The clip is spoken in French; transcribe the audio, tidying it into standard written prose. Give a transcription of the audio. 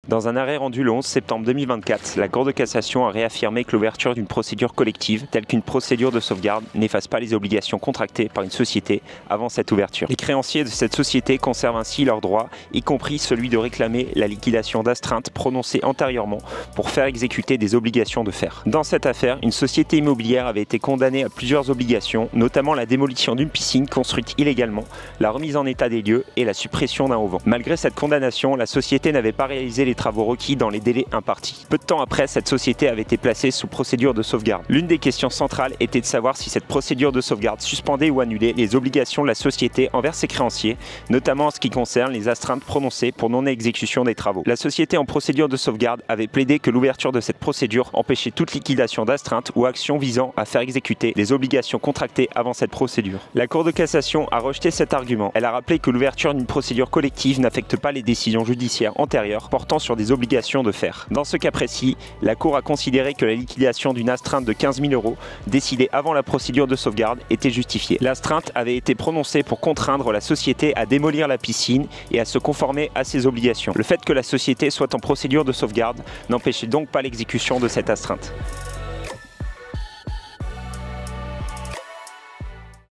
Dans un arrêt rendu le 11 septembre 2024, la Cour de cassation a réaffirmé que l'ouverture d'une procédure collective, telle qu'une procédure de sauvegarde, n'efface pas les obligations contractées par une société avant cette ouverture. Les créanciers de cette société conservent ainsi leurs droits, y compris celui de réclamer la liquidation d'astreinte prononcée antérieurement pour faire exécuter des obligations de fer. Dans cette affaire, une société immobilière avait été condamnée à plusieurs obligations, notamment la démolition d'une piscine construite illégalement, la remise en état des lieux et la suppression d'un auvent. Malgré cette condamnation, la société n'avait pas réalisé les travaux requis dans les délais impartis. Peu de temps après, cette société avait été placée sous procédure de sauvegarde. L'une des questions centrales était de savoir si cette procédure de sauvegarde suspendait ou annulait les obligations de la société envers ses créanciers, notamment en ce qui concerne les astreintes prononcées pour non-exécution des travaux. La société en procédure de sauvegarde avait plaidé que l'ouverture de cette procédure empêchait toute liquidation d'astreinte ou action visant à faire exécuter les obligations contractées avant cette procédure. La Cour de cassation a rejeté cet argument. Elle a rappelé que l'ouverture d'une procédure collective n'affecte pas les décisions judiciaires antérieures portant sur des obligations de fer. Dans ce cas précis, la Cour a considéré que la liquidation d'une astreinte de 15 000 € décidée avant la procédure de sauvegarde était justifiée. L'astreinte avait été prononcée pour contraindre la société à démolir la piscine et à se conformer à ses obligations. Le fait que la société soit en procédure de sauvegarde n'empêchait donc pas l'exécution de cette astreinte.